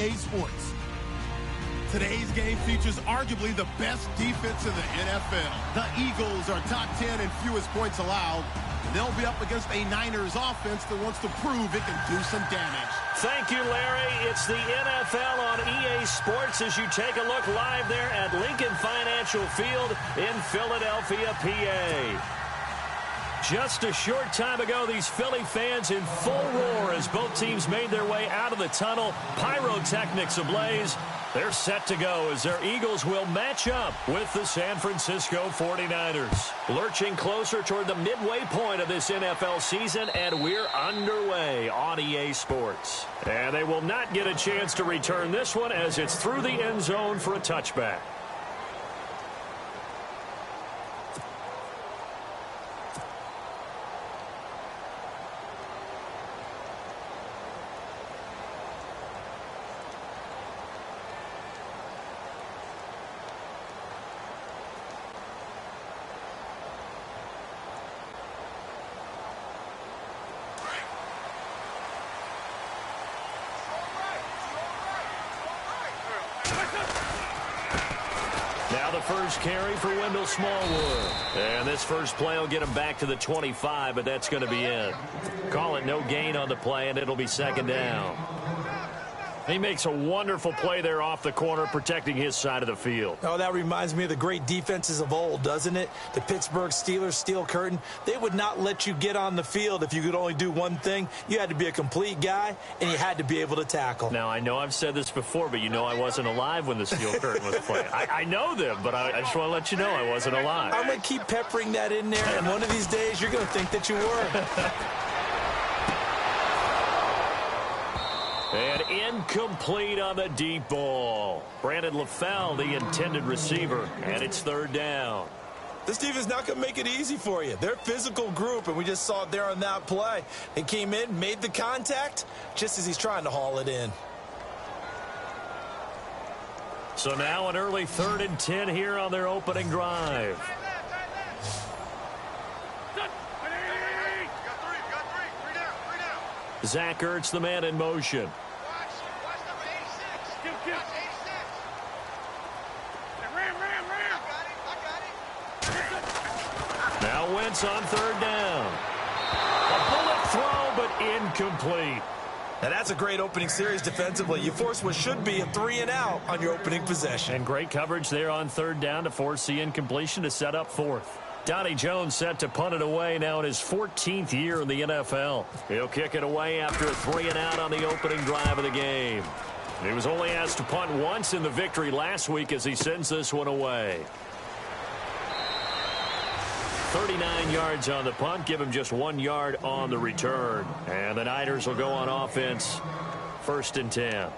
EA Sports. Today's game features arguably the best defense in the NFL. The Eagles are top 10 in fewest points allowed. They'll be up against a Niners offense that wants to prove it can do some damage. Thank you, Larry. It's the NFL on EA Sports as you take a look live there at Lincoln Financial Field in Philadelphia, PA. Just a short time ago, these Philly fans in full roar as both teams made their way out of the tunnel. Pyrotechnics ablaze. They're set to go as their Eagles will match up with the San Francisco 49ers. Lurching closer toward the midway point of this NFL season, and we're underway on EA Sports. And they will not get a chance to return this one as it's through the end zone for a touchback. Now the first carry for Wendell Smallwood. And this first play will get him back to the 25, but that's going to be it. Call it no gain on the play, and it'll be second down. He makes a wonderful play there off the corner, protecting his side of the field. Oh, that reminds me of the great defenses of old, doesn't it? The Pittsburgh Steelers, Steel Curtain. They would not let you get on the field if you could only do one thing. You had to be a complete guy, and you had to be able to tackle. Now, I know I've said this before, but you know I wasn't alive when the Steel Curtain was playing. I know them, but I just want to let you know I wasn't alive. I'm going to keep peppering that in there, and one of these days you're going to think that you were. And incomplete on the deep ball. Brandon LaFell, the intended receiver, and it's third down. This defense is not going to make it easy for you. They're a physical group, and we just saw it there on that play. They came in, made the contact, just as he's trying to haul it in. So now an early 3rd and 10 here on their opening drive. Zach Ertz, the man in motion. Now Wentz on third down. A bullet throw, but incomplete. Now that's a great opening series defensively. You force what should be a 3-and-out on your opening possession. And great coverage there on third down to force the incompletion to set up fourth. Donnie Jones set to punt it away now in his 14th year in the NFL. He'll kick it away after a 3-and-out on the opening drive of the game. He was only asked to punt once in the victory last week as he sends this one away. 39 yards on the punt, give him just 1 yard on the return. And the Niners will go on offense, 1st and 10.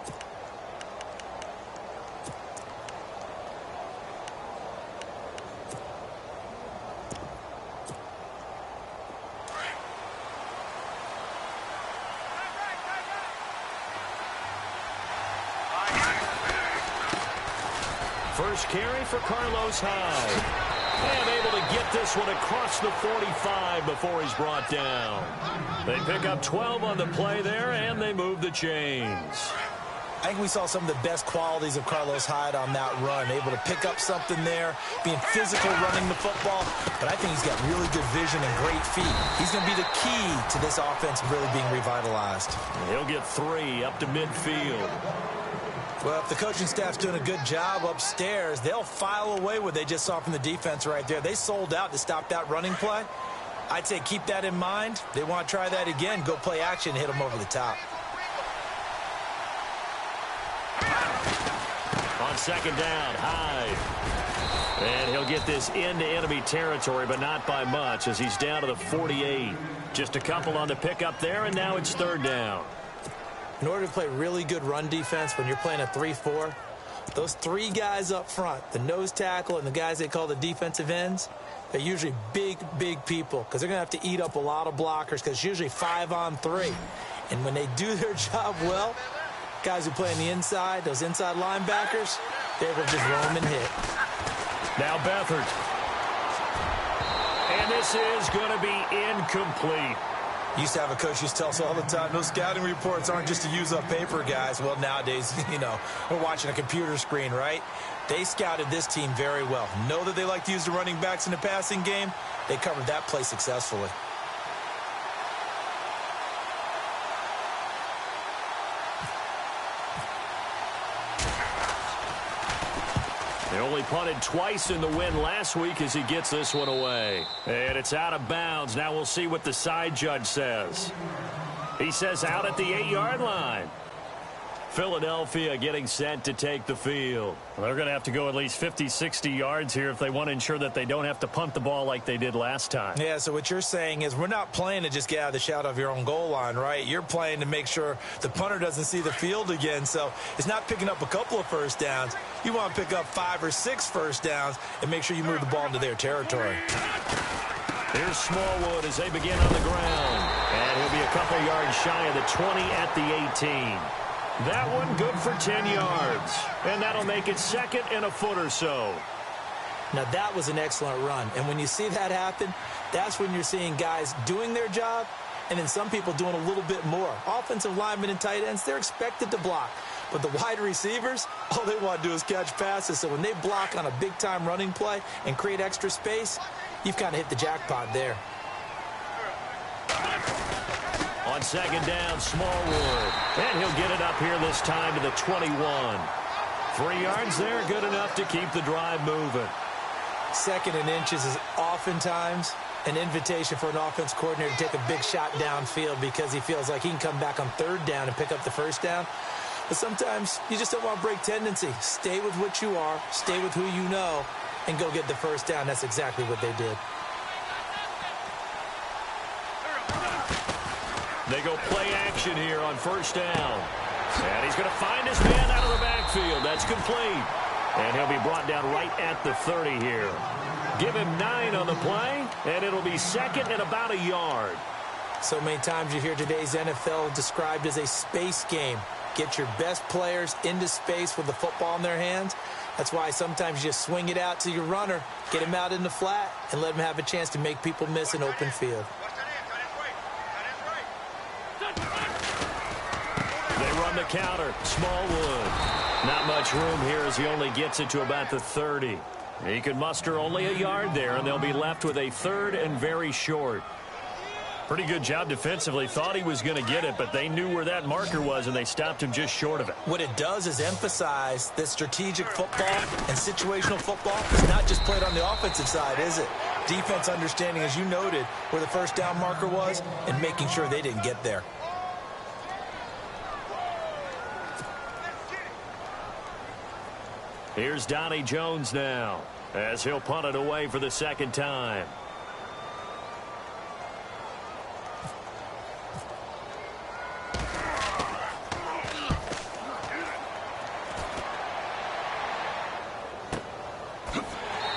First carry for Carlos Hyde. And able to get this one across the 45 before he's brought down. They pick up 12 on the play there, and they move the chains. I think we saw some of the best qualities of Carlos Hyde on that run. Able to pick up something there, being physical running the football. But I think he's got really good vision and great feet. He's going to be the key to this offense really being revitalized. He'll get 3 up to midfield. Well, if the coaching staff's doing a good job upstairs, they'll file away what they just saw from the defense right there. They sold out to stop that running play. I'd say keep that in mind. They want to try that again, go play action, hit them over the top. On second down, Hyde. And he'll get this into enemy territory, but not by much as he's down to the 48. Just a couple on the pickup there, and now it's third down. In order to play really good run defense when you're playing a 3-4, those 3 guys up front, the nose tackle and the guys they call the defensive ends, they're usually big, big people because they're going to have to eat up a lot of blockers because it's usually 5 on 3. And when they do their job well, guys who play on the inside, those inside linebackers, they're going to just roam and hit. Now Beathard. And this is going to be incomplete. Used to have a coach used to tell us all the time, those scouting reports aren't just to use up paper, guys. Well, nowadays, we're watching a computer screen, right? They scouted this team very well. Know that they like to use the running backs in the passing game. They covered that play successfully. They only punted twice in the win last week as he gets this one away. And it's out of bounds. Now we'll see what the side judge says. He says out at the 8-yard line. Philadelphia getting set to take the field. Well, they're going to have to go at least 50, 60 yards here if they want to ensure that they don't have to punt the ball like they did last time. Yeah, so what you're saying is we're not playing to just get out of the shadow of your own goal line, right? You're playing to make sure the punter doesn't see the field again. So it's not picking up a couple of first downs. You want to pick up 5 or 6 first downs and make sure you move the ball into their territory. Here's Smallwood as they begin on the ground. And he'll be a couple yards shy of the 20 at the 18. That one good for 10 yards. And that'll make it second and a foot or so. Now, that was an excellent run. And when you see that happen, that's when you're seeing guys doing their job and then some people doing a little bit more. Offensive linemen and tight ends, they're expected to block. But the wide receivers, all they want to do is catch passes. So when they block on a big-time running play and create extra space, you've kind of hit the jackpot there. On second down, Smallwood. And he'll get it up here this time to the 21. 3 yards there, good enough to keep the drive moving. Second and inches is oftentimes an invitation for an offense coordinator to take a big shot downfield because he feels like he can come back on third down and pick up the first down. But sometimes you just don't want to break tendency. Stay with what you are, stay with who you know, and go get the first down. That's exactly what they did. They go play action here on first down. And he's going to find his man out of the backfield. That's complete. And he'll be brought down right at the 30 here. Give him 9 on the play, and it'll be second and about a yard. So many times you hear today's NFL described as a space game. Get your best players into space with the football in their hands. That's why sometimes you just swing it out to your runner, get him out in the flat, and let him have a chance to make people miss an open field. They run the counter. Smallwood. Not much room here as he only gets it to about the 30. He can muster only a yard there, and they'll be left with a third and very short. Pretty good job defensively. Thought he was going to get it, but they knew where that marker was, and they stopped him just short of it. What it does is emphasize that strategic football and situational football is not just played on the offensive side, is it? Defense understanding, as you noted, where the first down marker was and making sure they didn't get there. Here's Donnie Jones now as he'll punt it away for the second time.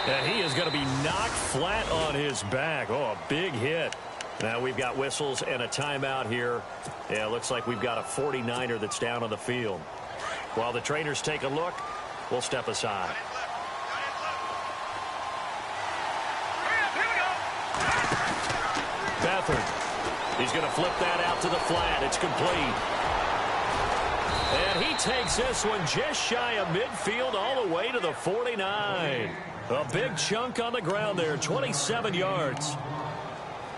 And he is going to be knocked flat on his back. Oh, a big hit. Now we've got whistles and a timeout here. Yeah, it looks like we've got a 49er that's down on the field. While the trainers take a look, we'll step aside. Beathard. He's going to flip that out to the flat. It's complete. And he takes this one just shy of midfield all the way to the 49. A big chunk on the ground there, 27 yards.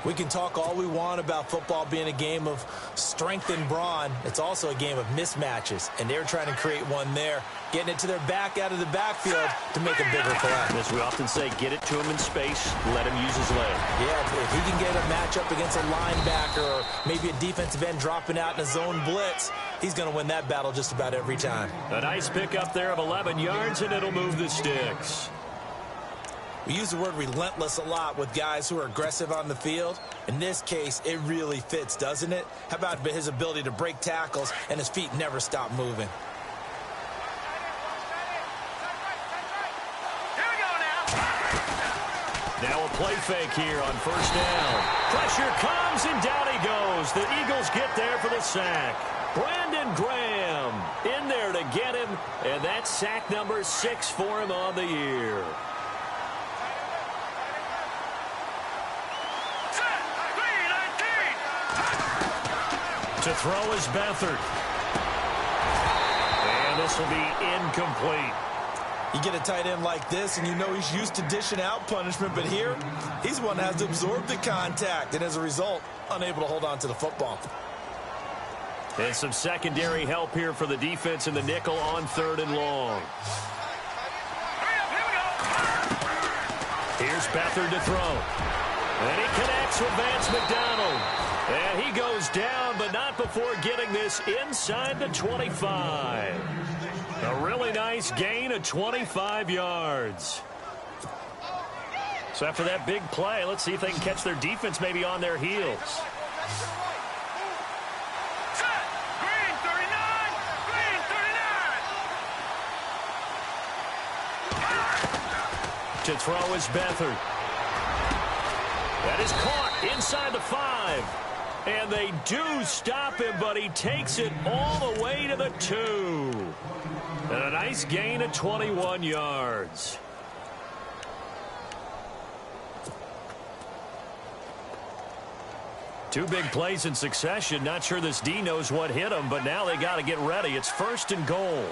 We can talk all we want about football being a game of strength and brawn. It's also a game of mismatches, and they're trying to create one there, getting it to their back out of the backfield to make a bigger play. As we often say, get it to him in space, let him use his leg. Yeah, if he can get a matchup against a linebacker or maybe a defensive end dropping out in a zone blitz, he's going to win that battle just about every time. A nice pickup there of 11 yards, and it'll move the sticks. We use the word relentless a lot with guys who are aggressive on the field. In this case, it really fits, doesn't it? How about his ability to break tackles and his feet never stop moving? Now a play fake here on first down. Pressure comes, and down he goes. The Eagles get there for the sack. Brandon Graham in there to get him, and that's sack number 6 for him on the year. To throw is Beathard. And this will be incomplete. You get a tight end like this, and you know he's used to dishing out punishment, but here, he's the one that has to absorb the contact, and as a result, unable to hold on to the football. And some secondary help here for the defense in the nickel on 3rd and long. Here's Beathard to throw. And he connects with Vance McDonald. And he goes down, but not before getting this inside the 25. A really nice gain of 25 yards. So after that big play, let's see if they can catch their defense maybe on their heels. To throw is Beathard. That is caught inside the 5. And they do stop him, but he takes it all the way to the 2. And a nice gain of 21 yards. Two big plays in succession. Not sure this D knows what hit him, but now they got to get ready. It's 1st and goal.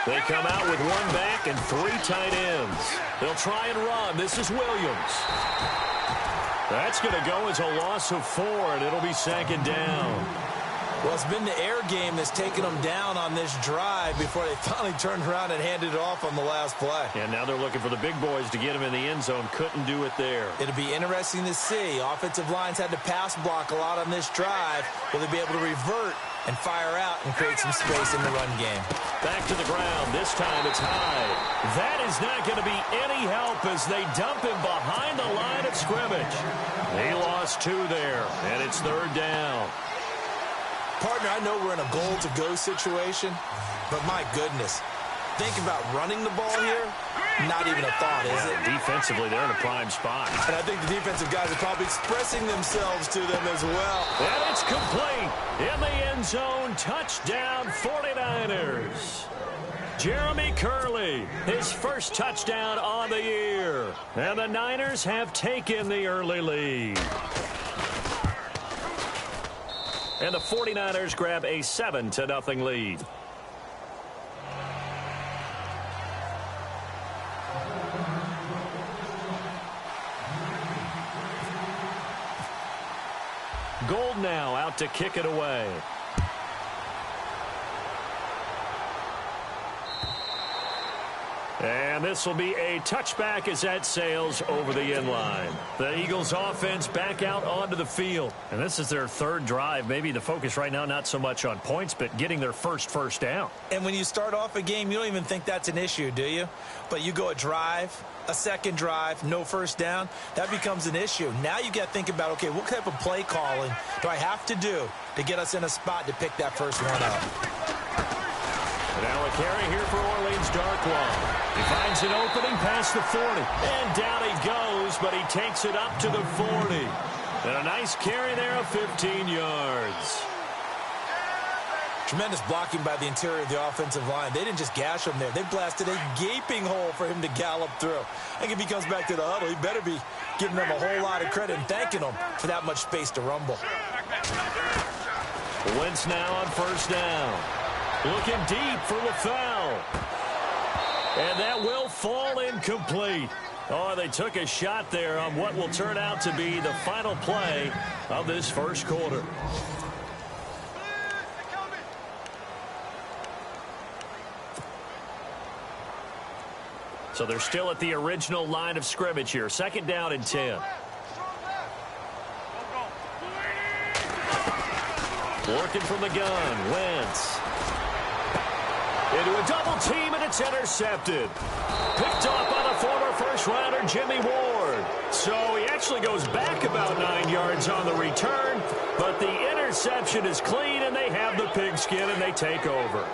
They come out with 1 back and 3 tight ends. They'll try and run. This is Williams. That's going to go as a loss of 4, and it'll be 2nd down. Well, it's been the air game that's taken them down on this drive before they finally turned around and handed it off on the last play. And now they're looking for the big boys to get him in the end zone. Couldn't do it there. It'll be interesting to see. Offensive lines had to pass block a lot on this drive. Will they be able to revert and fire out and create some space in the run game? Back to the ground. This time it's high. That is not going to be any help as they dump him behind the line of scrimmage. He lost 2 there, and it's 3rd down. Partner, I know we're in a goal-to-go situation, but my goodness, think about running the ball here. Not even a thought, is it? Defensively, they're in a prime spot. And I think the defensive guys are probably expressing themselves to them as well. And it's complete. In the end zone, touchdown 49ers. Jeremy Curley, his first touchdown on the year. And the Niners have taken the early lead. And the 49ers grab a 7-0 lead. Gold now out to kick it away. And this will be a touchback as that sails over the end line. The Eagles offense back out onto the field. And this is their 3rd drive. Maybe the focus right now not so much on points, but getting their first down. And when you start off a game, you don't even think that's an issue, do you? But you go a drive, a 2nd drive, no first down, that becomes an issue. Now you got to think about, okay, what type of play calling do I have to do to get us in a spot to pick that first one up? Now a carry here for Orleans Darkwa. He finds an opening past the 40. And down he goes, but he takes it up to the 40. And a nice carry there of 15 yards. Tremendous blocking by the interior of the offensive line. They didn't just gash him there. They blasted a gaping hole for him to gallop through. I think if he comes back to the huddle, he better be giving them a whole lot of credit and thanking them for that much space to rumble. Wentz now on 1st down. Looking deep for LaFell. And that will fall incomplete. Oh, they took a shot there on what will turn out to be the final play of this first quarter. So they're still at the original line of scrimmage here. 2nd down and 10. Working from the gun, Wentz. Into a double team, and it's intercepted. Picked off by the former first-rounder Jimmy Ward. So he actually goes back about 9 yards on the return, but the interception is clean, and they have the pigskin, and they take over.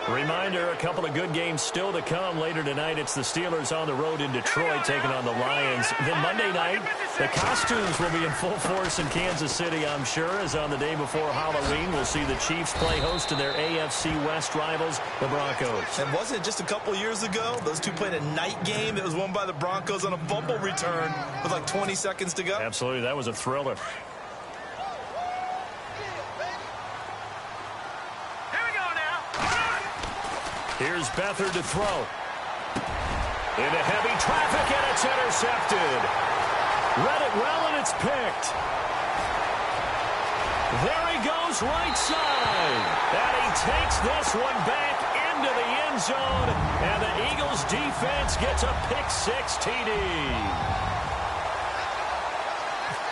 Reminder, a couple of good games still to come. Later tonight, it's the Steelers on the road in Detroit taking on the Lions. Then Monday night, the costumes will be in full force in Kansas City, I'm sure, as on the day before Halloween, we'll see the Chiefs play host to their AFC West rivals, the Broncos. And wasn't it just a couple years ago, those two played a night game that was won by the Broncos on a fumble return with like 20 seconds to go? Absolutely, that was a thriller. Here's Beathard to throw. Into heavy traffic, and it's intercepted. Read it well, and it's picked. There he goes, right side. And he takes this one back into the end zone, and the Eagles defense gets a pick-six TD.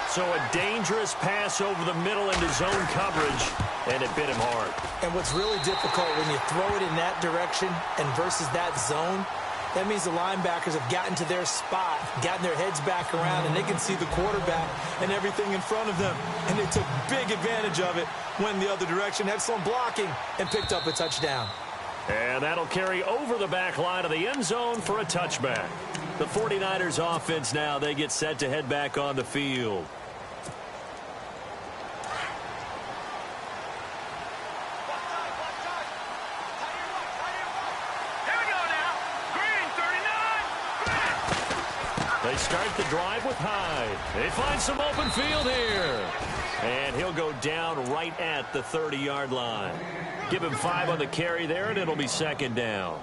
So a dangerous pass over the middle into zone coverage, and it bit him hard. And what's really difficult when you throw it in that direction and versus that zone, that means the linebackers have gotten to their spot, gotten their heads back around, and they can see the quarterback and everything in front of them. And they took big advantage of it, went the other direction, had some blocking, and picked up a touchdown. And that'll carry over the back line of the end zone for a touchback. The 49ers offense now, they get set to head back on the field. They start the drive with Hyde. They find some open field here. And he'll go down right at the 30-yard line. Give him 5 on the carry there, and it'll be second down.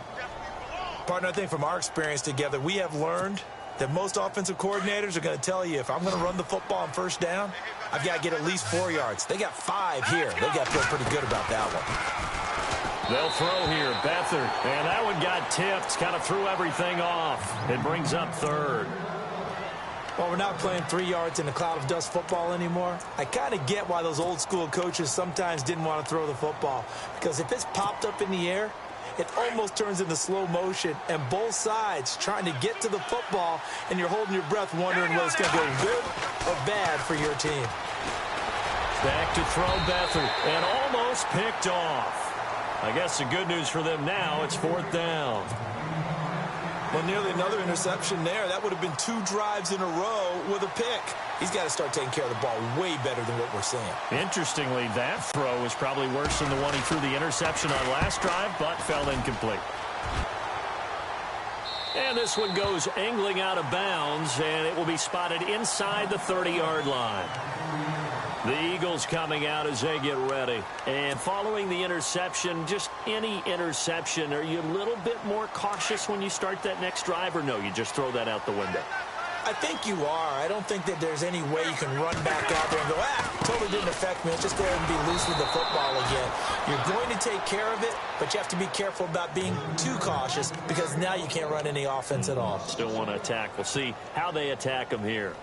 Partner, I think from our experience together, we have learned that most offensive coordinators are going to tell you, if I'm going to run the football on first down, I've got to get at least 4 yards. They got 5 here. They got to feel pretty good about that one. They'll throw here, Beathard. And that one got tipped, kind of threw everything off. It brings up third. Well, we're not playing 3 yards in a cloud of dust football anymore. I kind of get why those old school coaches sometimes didn't want to throw the football. Because if it's popped up in the air, it almost turns into slow motion. And both sides trying to get to the football, and you're holding your breath wondering whether it's going to go good or bad for your team. Back to throw Beathard, and almost picked off. I guess the good news for them now, it's 4th down. Well, nearly another interception there. That would have been 2 drives in a row with a pick. He's got to start taking care of the ball way better than what we're seeing. Interestingly, that throw was probably worse than the one he threw the interception on last drive, but fell incomplete. And this one goes angling out of bounds, and it will be spotted inside the 30-yard line. The Eagles coming out as they get ready. And following the interception, just any interception, are you a little bit more cautious when you start that next drive, or no, you just throw that out the window? I think you are. I don't think that there's any way you can run back out there and go, totally didn't affect me. Let's just go ahead and be loose with the football again. You're going to take care of it, but you have to be careful about being too cautious because now you can't run any offense at all. Still want to attack. We'll see how they attack them here.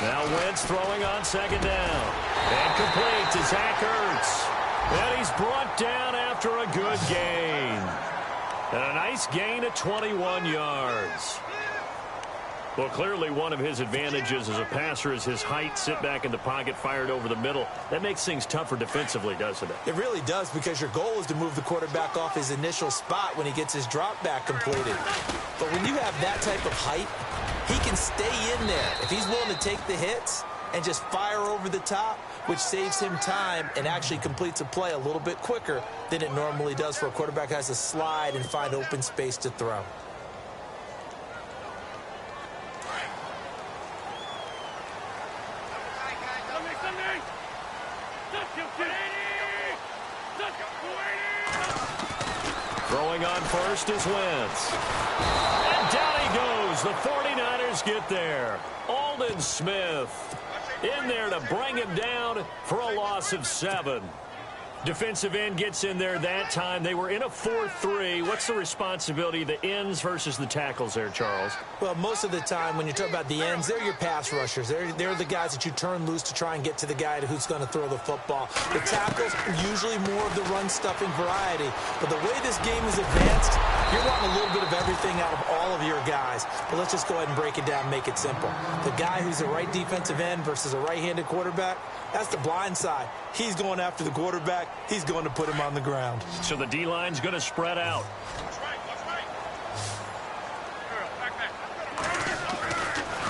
Now Wentz throwing on second down. And complete to Zach Ertz. And he's brought down after a good gain. And a nice gain of 21 yards. Well, clearly one of his advantages as a passer is his height. Sit back in the pocket, fired over the middle. That makes things tougher defensively, doesn't it? It really does, because your goal is to move the quarterback off his initial spot when he gets his drop back completed. But when you have that type of height, he can stay in there if he's willing to take the hits and just fire over the top, which saves him time and actually completes a play a little bit quicker than it normally does for a quarterback who has to slide and find open space to throw. Throwing on first is Wentz. And down he goes. The 49ers get there. Aldon Smith in there to bring him down for a loss of 7. Defensive end gets in there that time. They were in a 4-3. What's the responsibility of the ends versus the tackles there, Charles? Well, most of the time when you talk about the ends, they're your pass rushers. They're the guys that you turn loose to try and get to the guy who's going to throw the football. The tackles are usually more of the run-stuffing variety. But the way this game is advanced, you're wanting a little bit of everything out of all of your guys. But let's just go ahead and break it down and make it simple. The guy who's a right defensive end versus a right-handed quarterback, that's the blind side. He's going after the quarterback. He's going to put him on the ground. So the D-line's going to spread out.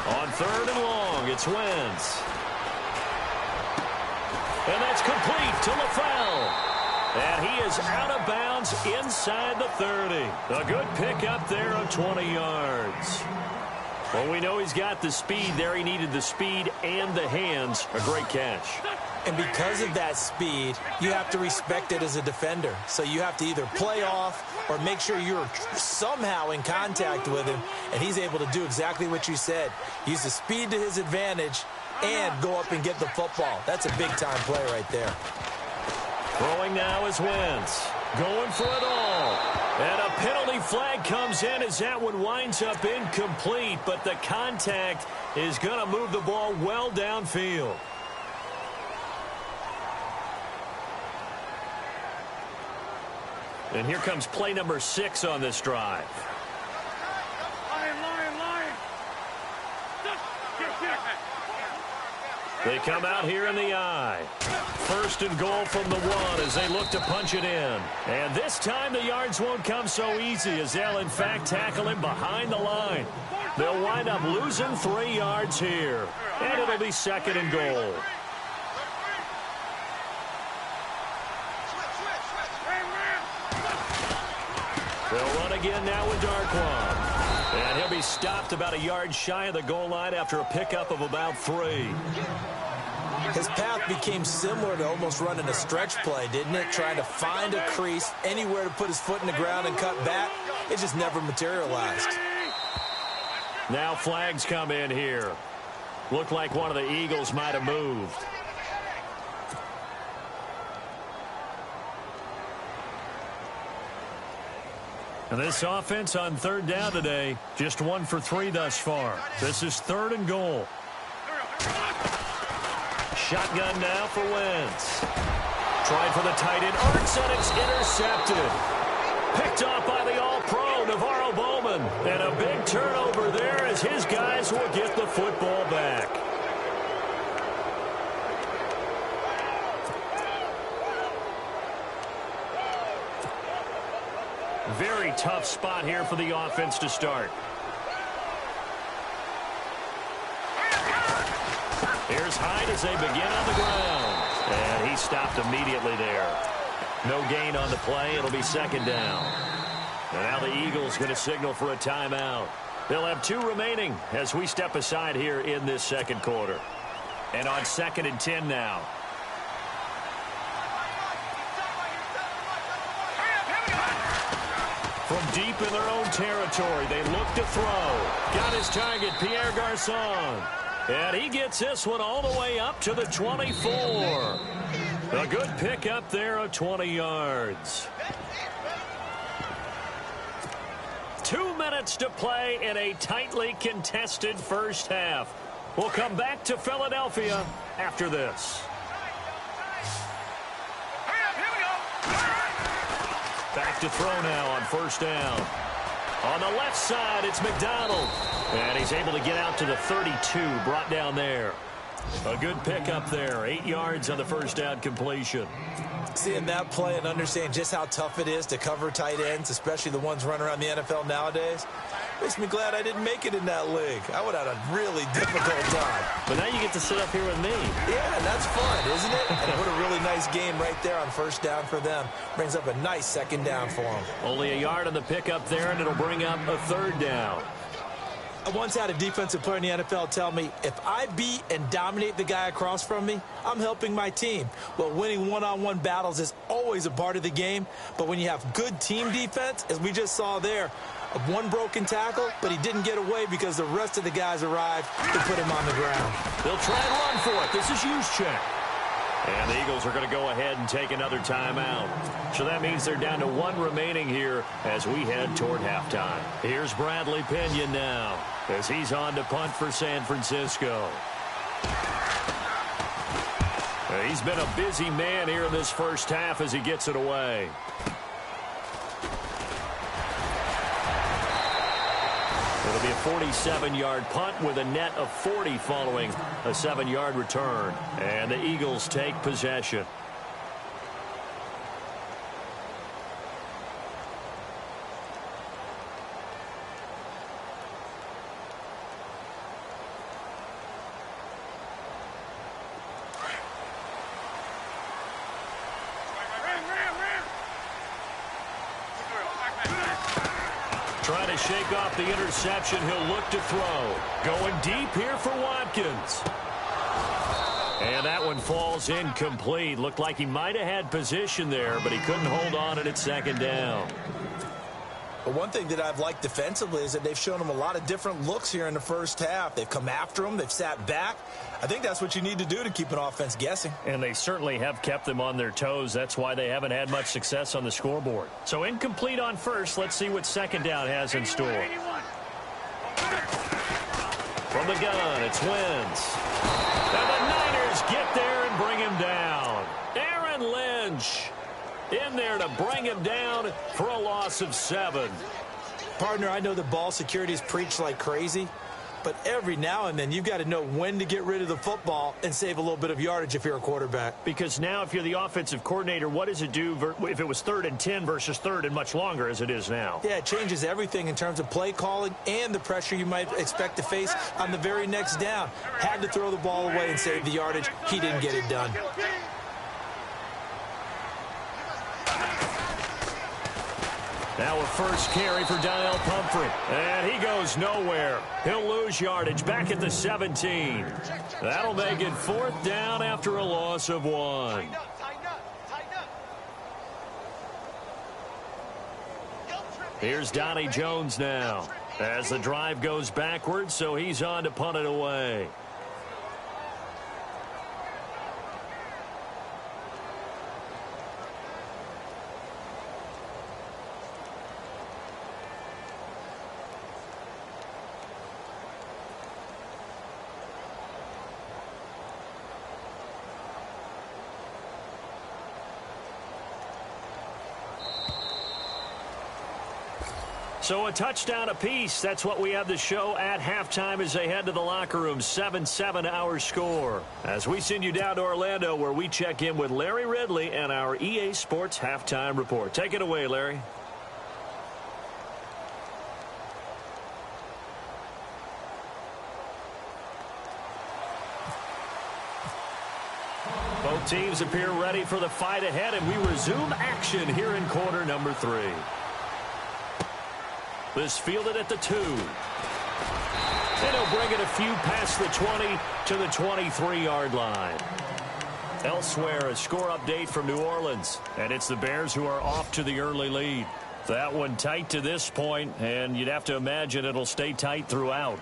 On 3rd and long, it's Wentz. And that's complete to LaFell. And he is out of bounds inside the 30. A good pickup there of 20 yards. Well, we know he's got the speed there. He needed the speed and the hands. A great catch. And because of that speed, you have to respect it as a defender. So you have to either play off or make sure you're somehow in contact with him. And he's able to do exactly what you said. Use the speed to his advantage and go up and get the football. That's a big-time play right there. Throwing now is Wentz. Going for it all. And a penalty flag comes in as that one winds up incomplete. But the contact is going to move the ball well downfield. And here comes play number 6 on this drive. They come out here in the I. First and goal from the 1 as they look to punch it in. And this time the yards won't come so easy as they'll in fact tackle him behind the line. They'll wind up losing 3 yards here. And it'll be second and goal. They'll run again now with Darquan. And he'll be stopped about a yard shy of the goal line after a pickup of about 3. His path became similar to almost running a stretch play, didn't it? Trying to find a crease, anywhere to put his foot in the ground and cut back. It just never materialized. Now flags come in here. Looked like one of the Eagles might have moved. And this offense on third down today, just 1 for 3 thus far. This is third and goal. Shotgun now for Wentz. Tried for the tight end. Arts, and it's intercepted. Picked off by the all-pro, Navarro Bowman. And a big turnover there as his guys will get the football back. Very tough spot here for the offense to start. Here's Hyde as they begin on the ground. And he stopped immediately there. No gain on the play. It'll be second down. And now the Eagles going to signal for a timeout. They'll have 2 remaining as we step aside here in this second quarter. And on 2nd and 10 now. From deep in their own territory, they look to throw. Got his target, Pierre Garçon. And he gets this one all the way up to the 24. A good pickup there of 20 yards. 2 minutes to play in a tightly contested first half. We'll come back to Philadelphia after this. Back to throw now on first down. On the left side, it's McDonald. And he's able to get out to the 32, brought down there. A good pickup there, 8 yards on the first down completion. Seeing that play and understanding just how tough it is to cover tight ends, especially the ones running around the NFL nowadays, makes me glad I didn't make it in that league. I would have had a really difficult time. But now you get to sit up here with me. Yeah, that's fun, isn't it? And what a really nice game right there on first down for them. Brings up a nice second down for them. Only a yard on the pickup there, and it'll bring up a third down. I once had a defensive player in the NFL tell me, if I beat and dominate the guy across from me, I'm helping my team. Well, winning one-on-one battles is always a part of the game, but when you have good team defense, as we just saw there, one broken tackle, but he didn't get away because the rest of the guys arrived to put him on the ground. They'll try and run for it. This is Juszczyk. And the Eagles are going to go ahead and take another timeout. So that means they're down to 1 remaining here as we head toward halftime. Here's Bradley Pinion now as he's on to punt for San Francisco. He's been a busy man here in this first half as he gets it away. It'll be a 47-yard punt with a net of 40 following a 7-yard return. And the Eagles take possession. Trying to shake off the interception. He'll look to throw. Going deep here for Watkins. And that one falls incomplete. Looked like he might have had position there, but he couldn't hold on at second down. But one thing that I've liked defensively is that they've shown him a lot of different looks here in the first half. They've come after him. They've sat back. I think that's what you need to do to keep an offense guessing. And they certainly have kept them on their toes. That's why they haven't had much success on the scoreboard. So incomplete on first. Let's see what second down has in store. From the gun, it's Wentz. And the Niners get there and bring him down. Aaron Lynch in there to bring him down for a loss of 7. Partner, I know the ball security is preached like crazy, but every now and then you've got to know when to get rid of the football and save a little bit of yardage if you're a quarterback. Because now if you're the offensive coordinator, what does it do if it was 3rd and 10 versus 3rd and much longer as it is now? Yeah, it changes everything in terms of play calling and the pressure you might expect to face on the very next down. Had to throw the ball away and save the yardage. He didn't get it done. Now a first carry for Donnell Pumphrey. And he goes nowhere. He'll lose yardage back at the 17. That'll make it 4th down after a loss of 1. Here's Donnie Jones now as the drive goes backwards, so he's on to punt it away. So a touchdown apiece. That's what we have the show at halftime as they head to the locker room. 7-7 our score. As we send you down to Orlando where we check in with Larry Ridley and our EA Sports halftime report. Take it away, Larry. Both teams appear ready for the fight ahead, and we resume action here in quarter number 3. This fielded at the 2. And he'll bring it a few past the 20 to the 23-yard line. Elsewhere, a score update from New Orleans. And it's the Bears who are off to the early lead. That one tight to this point, and you'd have to imagine it'll stay tight throughout.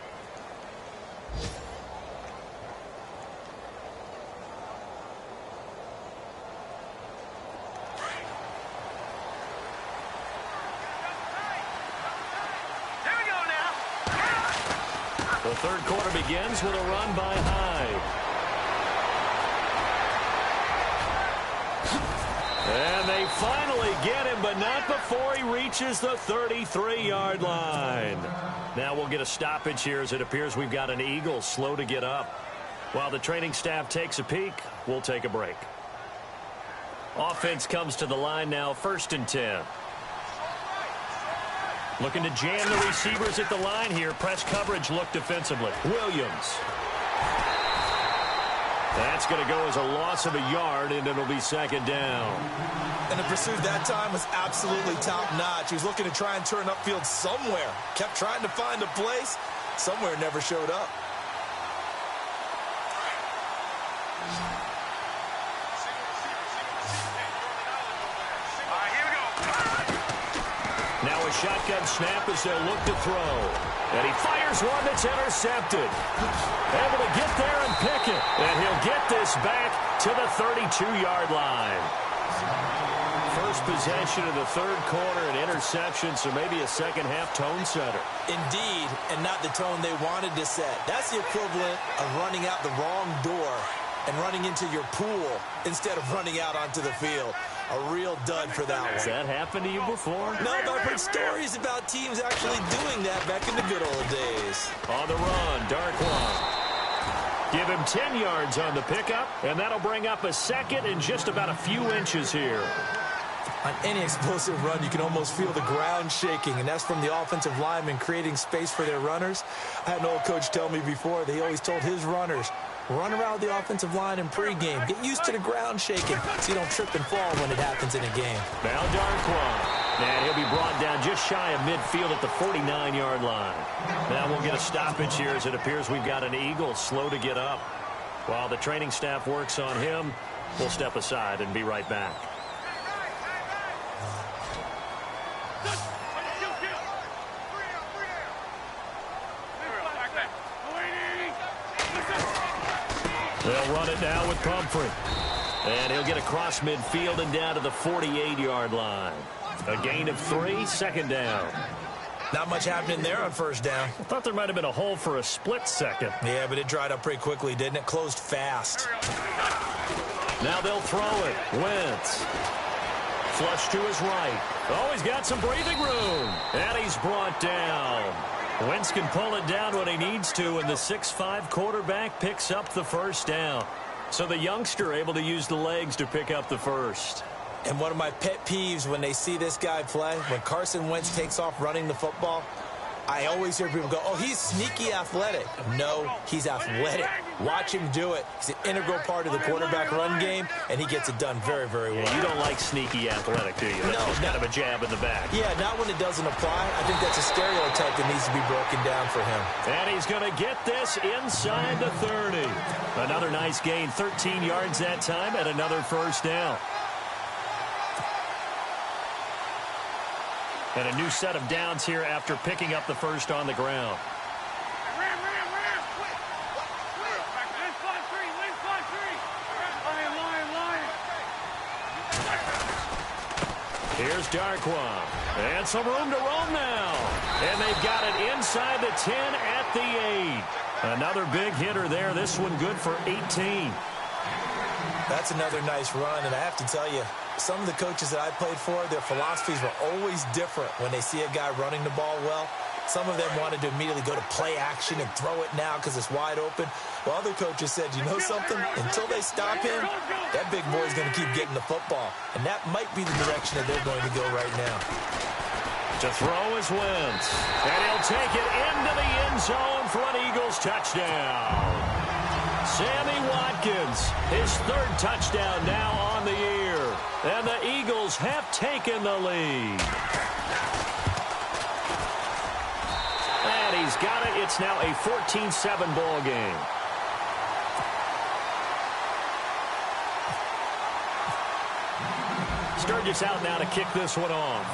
The third quarter begins with a run by Hyde. And they finally get him, but not before he reaches the 33-yard line. Now we'll get a stoppage here as it appears we've got an Eagle slow to get up. While the training staff takes a peek, we'll take a break. Offense comes to the line now, 1st and 10. Looking to jam the receivers at the line here. Press coverage look defensively. Williams. That's going to go as a loss of a yard, and it'll be 2nd down. And the pursuit that time was absolutely top-notch. He was looking to try and turn upfield somewhere. Kept trying to find a place. Somewhere never showed up. Now a shotgun snap as they'll look to throw. And he fires one that's intercepted. Able to get there and pick it. And he'll get this back to the 32-yard line. First possession of the third quarter, an interception, so maybe a second-half tone setter. Indeed, and not the tone they wanted to set. That's the equivalent of running out the wrong door and running into your pool instead of running out onto the field. A real dud for that one. Has that happened to you before? No, but I've heard stories about teams actually doing that back in the good old days. On the run, Darkwan. Give him 10 yards on the pickup, and that'll bring up a second and just about a few inches here. On any explosive run, you can almost feel the ground shaking, and that's from the offensive linemen creating space for their runners. I had an old coach tell me before, they always told his runners, run around the offensive line in pregame. Get used to the ground shaking so you don't trip and fall when it happens in a game. Now Darkwan. And he'll be brought down just shy of midfield at the 49-yard line. Now we'll get a stoppage here as it appears we've got an Eagle slow to get up. While the training staff works on him, we'll step aside and be right back. They'll run it now with Pumphrey. And he'll get across midfield and down to the 48-yard line. A gain of 3, second down. Not much happening there on first down. I thought there might have been a hole for a split second. Yeah, but it dried up pretty quickly, didn't it? Closed fast. Now they'll throw it. Wentz. Flush to his right. Oh, he's got some breathing room. And he's brought down. Wentz can pull it down when he needs to, and the 6'5" quarterback picks up the first down. So the youngster able to use the legs to pick up the first. And one of my pet peeves when they see this guy play, when Carson Wentz takes off running the football, I always hear people go, oh, he's sneaky athletic. No, he's athletic. Watch him do it. He's an integral part of the quarterback run game, and he gets it done very, very well. Yeah, you don't like sneaky athletic, do you? No. Kind of a jab in the back. Yeah, not when it doesn't apply. I think that's a stereotype that needs to be broken down for him. And he's going to get this inside the 30. Another nice gain, 13 yards that time, and another first down. And a new set of downs here after picking up the first on the ground. Here's Darkwa. And some room to roam now. And they've got it inside the 10 at the 8. Another big hitter there. This one good for 18. That's another nice run, and I have to tell you, some of the coaches that I played for, their philosophies were always different when they see a guy running the ball well. Some of them wanted to immediately go to play action and throw it now because it's wide open. While other coaches said, you know something? Until they stop him, that big boy's going to keep getting the football. And that might be the direction that they're going to go right now. To throw is Wentz. And he'll take it into the end zone for an Eagles touchdown. Sammy Watkins, his third touchdown now on the year. And the Eagles have taken the lead. And he's got it. It's now a 14-7 ball game. Sturgis out now to kick this one off.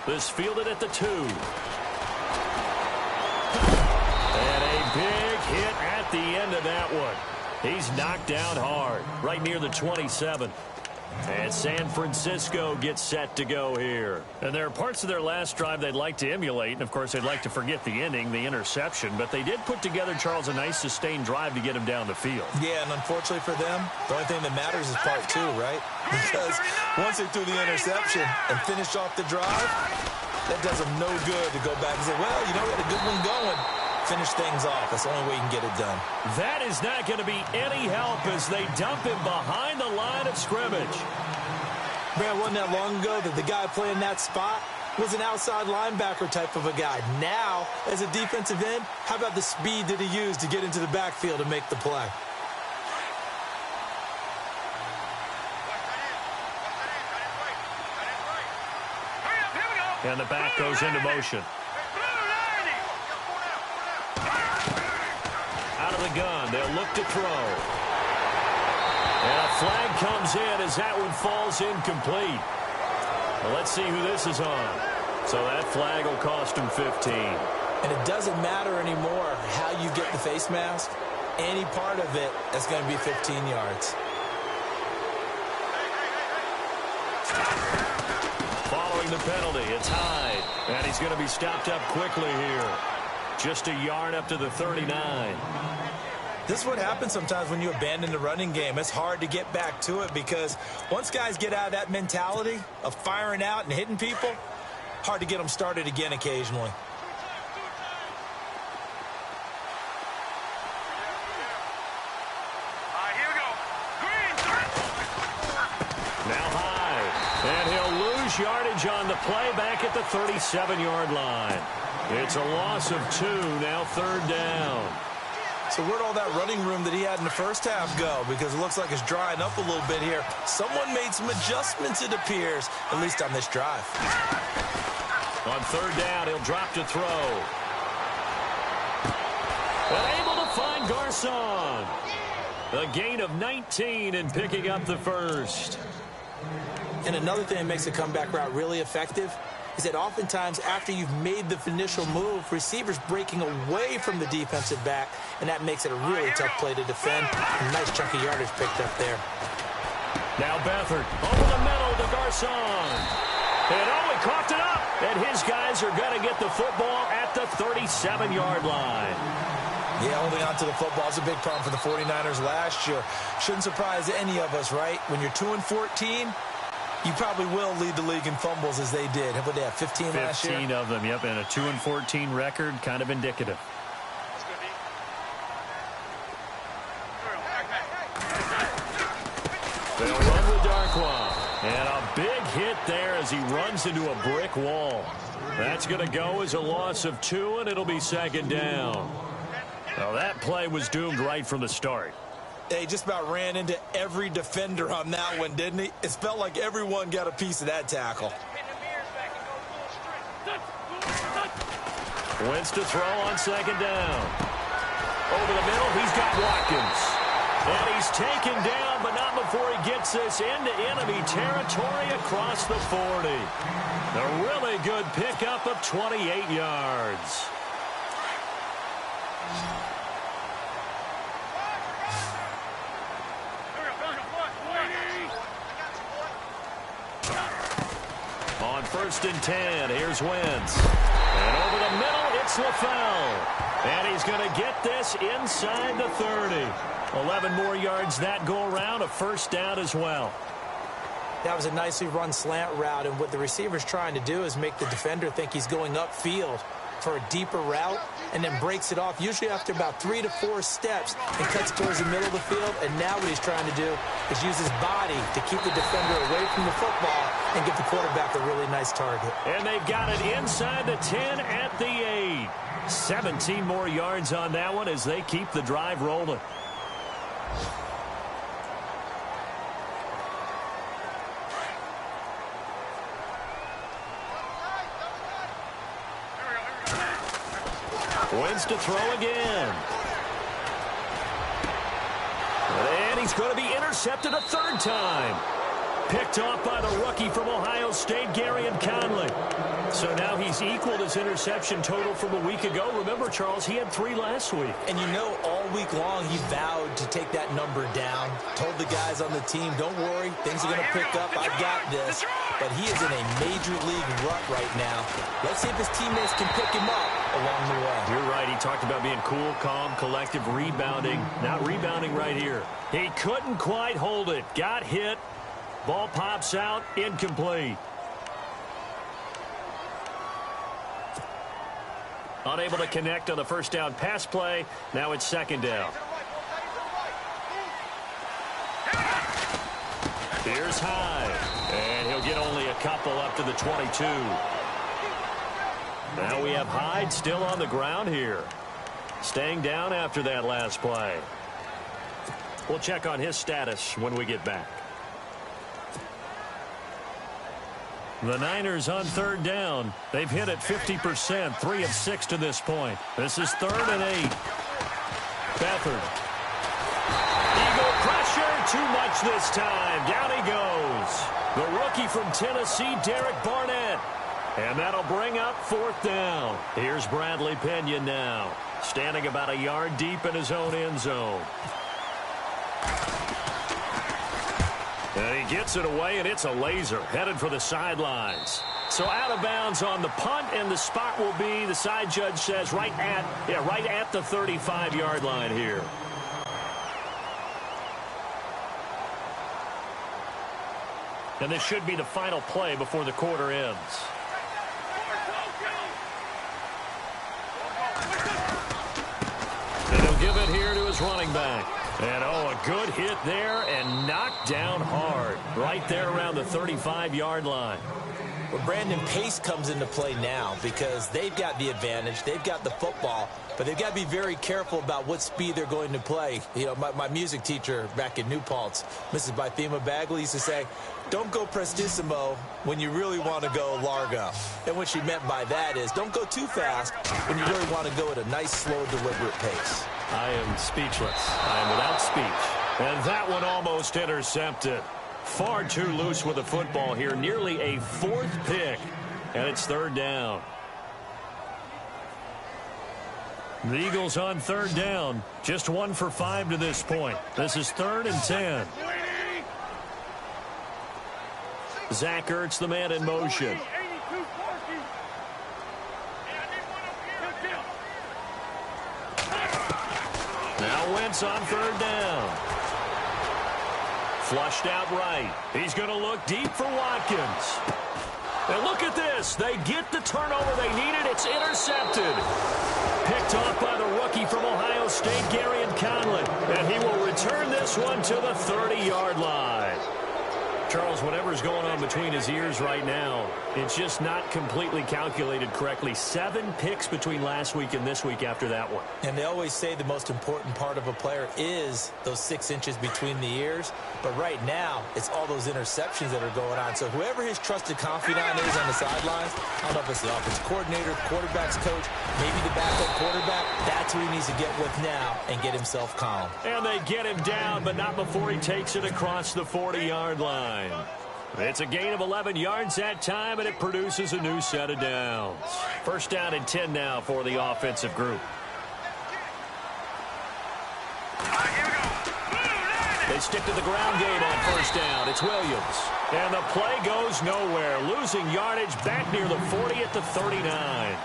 This fielded at the 2. And a big hit at the end of that one. He's knocked down hard, right near the 27. And San Francisco gets set to go here. And there are parts of their last drive they'd like to emulate. And, of course, they'd like to forget the inning, the interception. But they did put together, Charles, a nice sustained drive to get him down the field. Yeah, and unfortunately for them, the only thing that matters is part 2, right? Because once they threw the interception and finished off the drive, that does them no good to go back and say, well, you know, we had a good one going. Finish things off. That's the only way you can get it done. That is not going to be any help as they dump him behind the line of scrimmage. Man, wasn't that long ago that the guy playing that spot was an outside linebacker type of a guy. Now, as a defensive end, how about the speed that he used to get into the backfield and make the play? And the back goes into motion. Out of the gun, they'll look to throw. And a flag comes in as that one falls incomplete. Well, let's see who this is on. So that flag will cost him 15. And it doesn't matter anymore how you get the face mask. Any part of it is going to be 15 yards. Following the penalty, it's Hyde. And he's going to be stopped up quickly here. Just a yard up to the 39. This is what happens sometimes when you abandon the running game. It's hard to get back to it because once guys get out of that mentality of firing out and hitting people, hard to get them started again occasionally. Now Hyde. And he'll lose yardage on the play back at the 37-yard line. It's a loss of 2, now third down. So where'd all that running room that he had in the first half go? Because it looks like it's drying up a little bit here. Someone made some adjustments, it appears, at least on this drive. On third down, he'll drop to throw. And able to find Garcon. A gain of 19 and picking up the first. And another thing that makes the comeback route really effective is that oftentimes after you've made the initial move, receivers breaking away from the defensive back, and that makes it a really tough play to defend. A nice chunk of yardage picked up there. Now Beathard over the middle to Garcon. And he coughed it up. And his guys are going to get the football at the 37-yard line. Yeah, holding on to the football is a big problem for the 49ers last year. Shouldn't surprise any of us, right? When you're 2-14, you probably will lead the league in fumbles as they did. How about they have 15 last year? 15 of them, yep, and a 2-14 record, kind of indicative. They'll run with Darkwa. And a big hit there as he runs into a brick wall. That's going to go as a loss of 2, and it'll be second down. Well, that play was doomed right from the start. He just about ran into every defender on that one, didn't he? It felt like everyone got a piece of that tackle. Wentz to throw on second down. Over the middle, he's got Watkins. And he's taken down, but not before he gets this into enemy territory across the 40. A really good pickup of 28 yards. On 1st and 10, here's Wentz. And over the middle, it's LaFell. And he's going to get this inside the 30. 11 more yards that go around, a first down as well. That was a nicely run slant route, and what the receiver's trying to do is make the defender think he's going upfield for a deeper route, and then breaks it off, usually after about 3 to 4 steps, and cuts towards the middle of the field. And now what he's trying to do is use his body to keep the defender away from the football and give the quarterback a really nice target. And they've got it inside the 10 at the 8. 17 more yards on that one as they keep the drive rolling. Wentz to throw again. And he's going to be intercepted a 3rd time. Picked off by the rookie from Ohio State, Garyon Conley. So now he's equaled his interception total from a week ago. Remember, Charles, he had 3 last week. And you know, all week long he vowed to take that number down. Told the guys on the team, don't worry, things are going to pick up. I've got this. But he is in a major league rut right now. Let's see if his teammates can pick him up along the way. You're right. He talked about being cool, calm, collective, rebounding. Not rebounding right here. He couldn't quite hold it. Got hit. Ball pops out. Incomplete. Unable to connect on the first down pass play. Now it's second down. Here's Hyde. And he'll get only a couple up to the 22. Now we have Hyde still on the ground here. Staying down after that last play. We'll check on his status when we get back. The Niners on 3rd down. They've hit it 50%, 3 of 6 to this point. This is 3rd and 8. Beathard. Eagle pressure, too much this time. Down he goes. The rookie from Tennessee, Derek Barnett. And that'll bring up 4th down. Here's Bradley Pinion now, standing about a yard deep in his own end zone. And he gets it away, and it's a laser headed for the sidelines. So out of bounds on the punt, and the spot will be, the side judge says, right at the 35-yard line here. And this should be the final play before the quarter ends. And he'll give it here to his running back. And, oh, a good hit there and knocked down hard. Right there around the 35-yard line. Well, Brandon, pace comes into play now because they've got the advantage. They've got the football, but they've got to be very careful about what speed they're going to play. You know, my music teacher back in New Paltz, Mrs. Bythema Bagley, used to say, don't go prestissimo when you really want to go largo. And what she meant by that is don't go too fast when you really want to go at a nice, slow, deliberate pace. I am speechless. I am without speech. And that one almost intercepted. Far too loose with the football here. Nearly a fourth pick. And it's third down. The Eagles on third down. Just 1 for 5 to this point. This is 3rd and 10. Zach Ertz, the man in motion. Now Wentz on third down. Flushed out right. He's going to look deep for Watkins. And look at this. They get the turnover they needed. It's intercepted. Picked off by the rookie from Ohio State, Garyon Conlon. And he will return this one to the 30-yard line. Charles, whatever's going on between his ears right now, it's just not completely calculated correctly. 7 picks between last week and this week after that one. And they always say the most important part of a player is those 6 inches between the ears. But right now, it's all those interceptions that are going on. So whoever his trusted confidant is on the sidelines, I don't know if it's the offensive coordinator, quarterback's coach, maybe the backup quarterback, that's who he needs to get with now and get himself calm. And they get him down, but not before he takes it across the 40-yard line. It's a gain of 11 yards that time, and it produces a new set of downs. First down and 10 now for the offensive group. They stick to the ground game on first down. It's Williams. And the play goes nowhere. Losing yardage back near the 40 at the 39.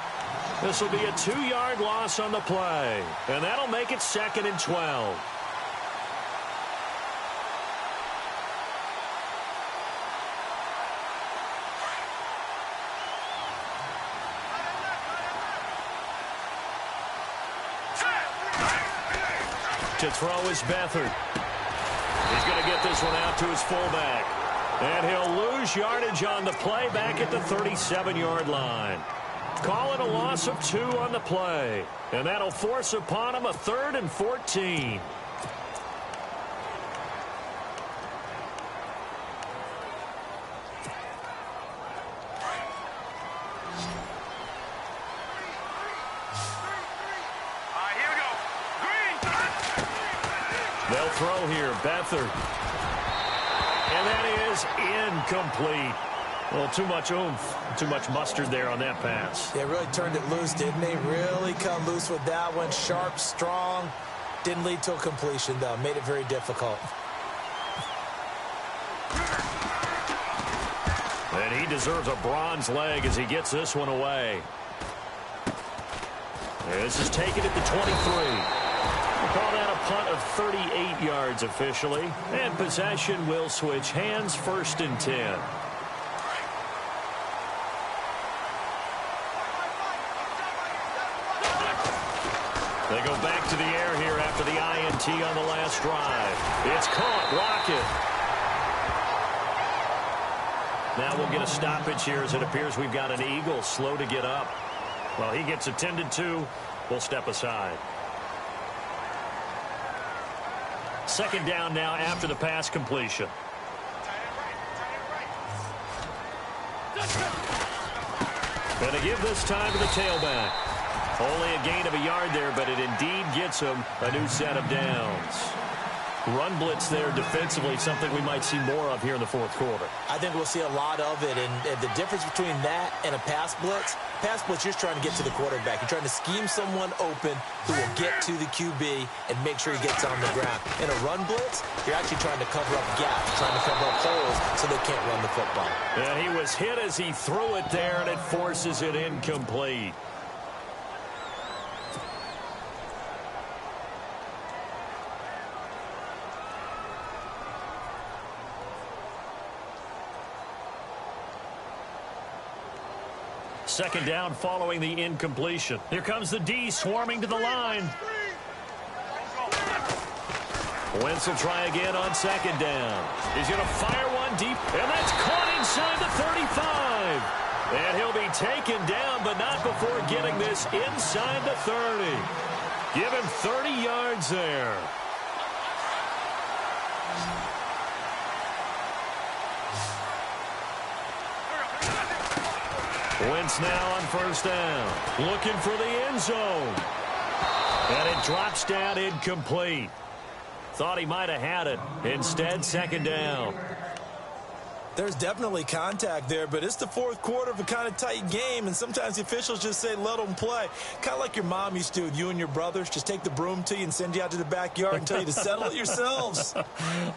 This will be a 2-yard loss on the play. And that'll make it 2nd and 12. To throw is Beathard. He's going to get this one out to his fullback. And he'll lose yardage on the play back at the 37-yard line. Call it a loss of 2 on the play. And that'll force upon him a 3rd and 14. They'll throw here, Beathard. And that is incomplete. Well, too much oomph, too much mustard there on that pass. They really turned it loose, didn't they? Really cut loose with that one. Sharp, strong. Didn't lead to a completion, though. Made it very difficult. And he deserves a bronze leg as he gets this one away. This is taken at the 23. We'll call that a punt of 38 yards officially. And possession will switch hands, 1st and 10. They go back to the air here after the INT on the last drive. It's caught. Rocket. Now we'll get a stoppage here as it appears we've got an Eagle slow to get up. Well, he gets attended to. We'll step aside. 2nd down now after the pass completion. And to give this time to the tailback. Only a gain of a yard there, but it indeed gets him a new set of downs. Run blitz there defensively, something we might see more of here in the 4th quarter. I think we'll see a lot of it, and the difference between that and a pass blitz, you're just trying to get to the quarterback. You're trying to scheme someone open who will get to the QB and make sure he gets on the ground. In a run blitz, you're actually trying to cover up gaps, trying to cover up holes so they can't run the football. And he was hit as he threw it there, and it forces it incomplete. Second down following the incompletion. Here comes the D swarming to the line. Wentz will try again on second down. He's going to fire one deep, and that's caught inside the 35. And he'll be taken down, but not before getting this inside the 30. Give him 30 yards there. Wentz now on first down. Looking for the end zone. And it drops down incomplete. Thought he might have had it. Instead, second down. There's definitely contact there, but it's the fourth quarter of a kind of tight game, and sometimes the officials just say, let them play. Kind of like your mom used to with you and your brothers. Just take the broom to you and send you out to the backyard and tell you to settle it yourselves.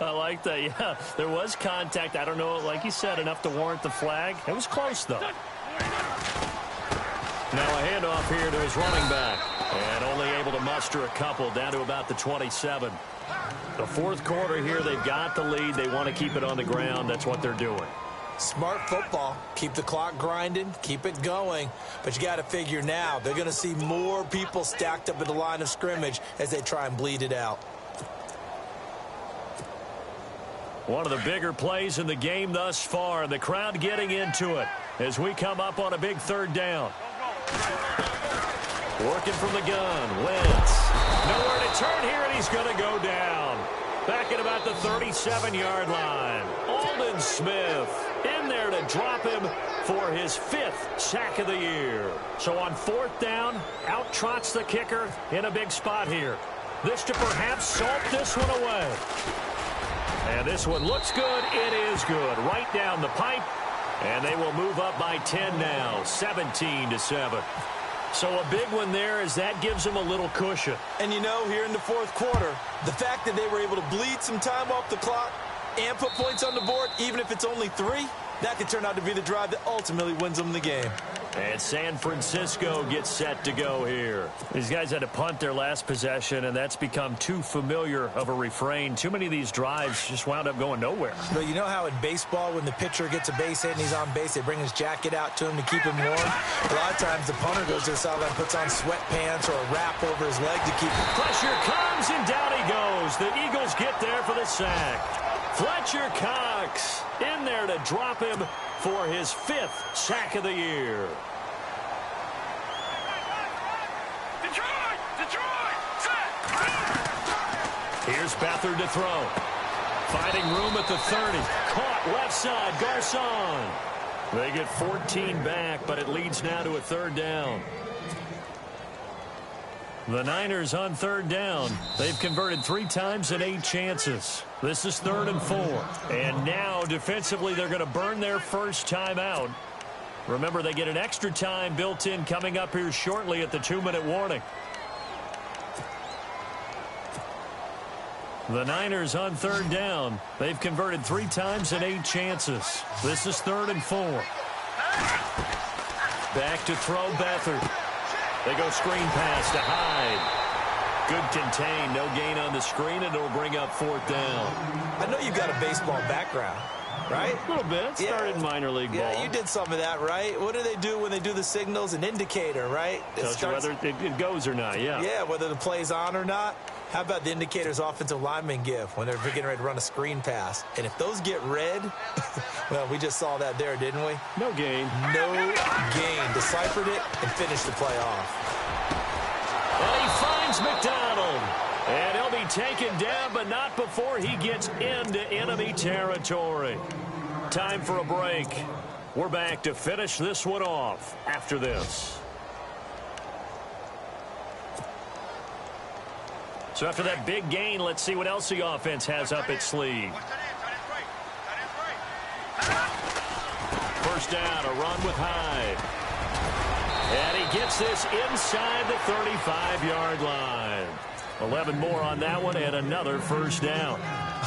I like that, yeah. There was contact. I don't know, like you said, enough to warrant the flag. It was close, though. Now a handoff here to his running back. And only able to muster a couple down to about the 27. The fourth quarter here, they've got the lead. They want to keep it on the ground. That's what they're doing. Smart football. Keep the clock grinding. Keep it going. But you got to figure now, they're going to see more people stacked up at the line of scrimmage as they try and bleed it out. One of the bigger plays in the game thus far. The crowd getting into it as we come up on a big third down. Working from the gun. Wentz. Nowhere to turn here, and he's going to go down. Back at about the 37-yard line. Aldon Smith in there to drop him for his 5th sack of the year. So on fourth down, out trots the kicker in a big spot here. This to perhaps salt this one away. And this one looks good. It is good. Right down the pipe. And they will move up by 10 now, 17-7. So a big one there as that gives them a little cushion. And you know, here in the fourth quarter, the fact that they were able to bleed some time off the clock and put points on the board, even if it's only 3, that could turn out to be the drive that ultimately wins them the game. And San Francisco gets set to go here. These guys had to punt their last possession, and that's become too familiar of a refrain. Too many of these drives just wound up going nowhere. But you know how in baseball, when the pitcher gets a base hit and he's on base, they bring his jacket out to him to keep him warm? A lot of times the punter goes to the sideline, puts on sweatpants or a wrap over his leg to keep him. Pressure comes, and down he goes. The Eagles get there for the sack. Fletcher Cox in there to drop him for his 5th sack of the year. Here's Beathard to throw. Finding room at the 30. Caught left side, Garcon. They get 14 back, but it leads now to a third down. The Niners on third down. They've converted 3 times in 8 chances. This is 3rd and 4. And now, defensively, they're going to burn their first time out. Remember, they get an extra time built in coming up here shortly at the 2-minute warning. The Niners on third down. They've converted 3 times in 8 chances. This is 3rd and 4. Back to throw Beathard. They go screen pass to Hyde. Good contain. No gain on the screen, and it'll bring up 4th down. I know you've got a baseball background, right? A little bit. Started in minor league ball. Yeah, you did some of that, right? What do they do when they do the signals? An indicator, right? Tells you whether it goes or not, yeah. Yeah, whether the play's on or not. How about the indicators offensive linemen give when they're getting ready to run a screen pass? And if those get red, well, we just saw that there, didn't we? No gain. No gain. Deciphered it and finished the play off. And he finds McDonald. And he'll be taken down, but not before he gets into enemy territory. Time for a break. We're back to finish this one off after this. So after that big gain, let's see what else the offense has up its sleeve. First down, a run with Hyde. And he gets this inside the 35-yard line. 11 more on that one and another first down.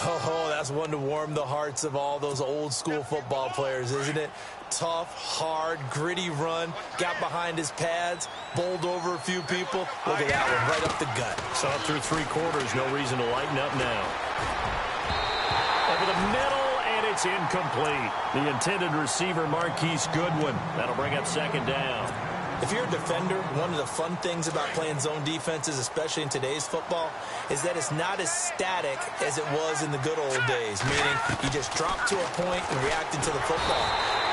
Oh, that's one to warm the hearts of all those old school football players, isn't it? Tough, hard, gritty run. Got behind his pads, bowled over a few people. Look at that one, right up the gut. So through 3 quarters, no reason to lighten up now. Over the middle, and it's incomplete. The intended receiver, Marquise Goodwin. That'll bring up 2nd down. If you're a defender, one of the fun things about playing zone defenses, especially in today's football, is that it's not as static as it was in the good old days, meaning you just drop to a point and react into the football.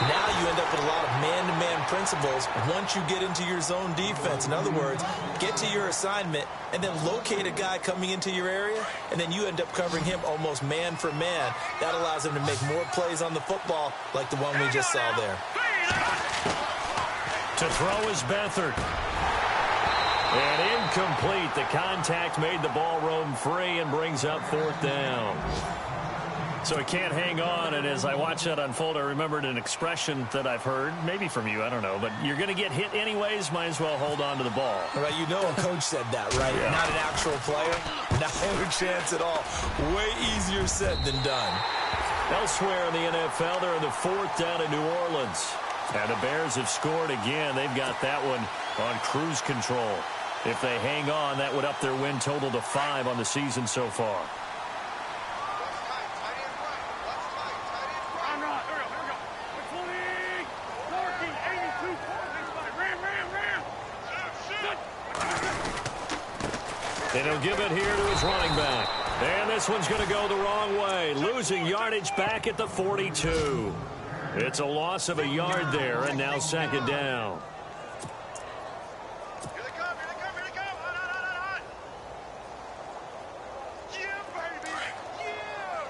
Now you end up with a lot of man-to-man principles once you get into your zone defense. In other words, get to your assignment and then locate a guy coming into your area, and then you end up covering him almost man for man. That allows him to make more plays on the football like the one we just saw there. To throw is Beathard. And incomplete. The contact made the ball roam free and brings up 4th down. So he can't hang on, and as I watch that unfold, I remembered an expression that I've heard, maybe from you, I don't know, but you're going to get hit anyways, might as well hold on to the ball. Right, you know a coach said that, right? Yeah. Not an actual player. No chance at all. Way easier said than done. Elsewhere in the NFL, they're in the 4th down in New Orleans. And the Bears have scored again. They've got that one on cruise control. If they hang on, that would up their win total to 5 on the season so far. And he'll give it here to his running back. And this one's going to go the wrong way. Losing yardage back at the 42. It's a loss of a yard there, and now 2nd down. Here they come, here they come, here they come. On. Yeah, baby. Yeah.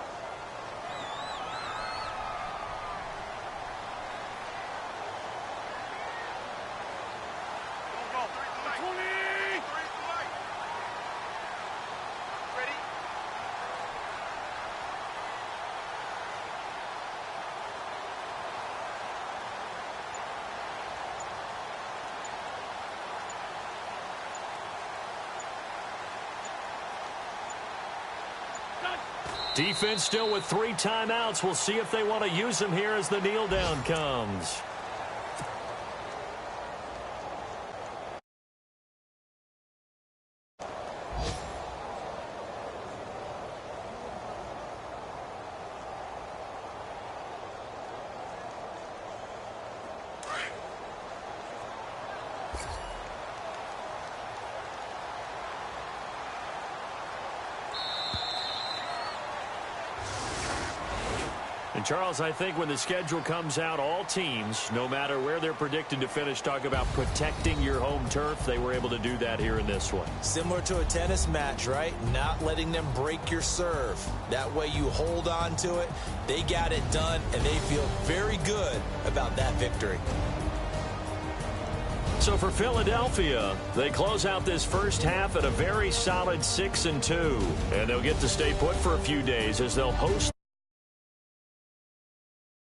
Go. 20. 3 Ready? Defense still with 3 timeouts. We'll see if they want to use them here as the kneel down comes. And, Charles, I think when the schedule comes out, all teams, no matter where they're predicted to finish, talk about protecting your home turf. They were able to do that here in this one. Similar to a tennis match, right? Not letting them break your serve. That way you hold on to it. They got it done, and they feel very good about that victory. So for Philadelphia, they close out this first half at a very solid 6-2. And they'll get to stay put for a few days as they'll host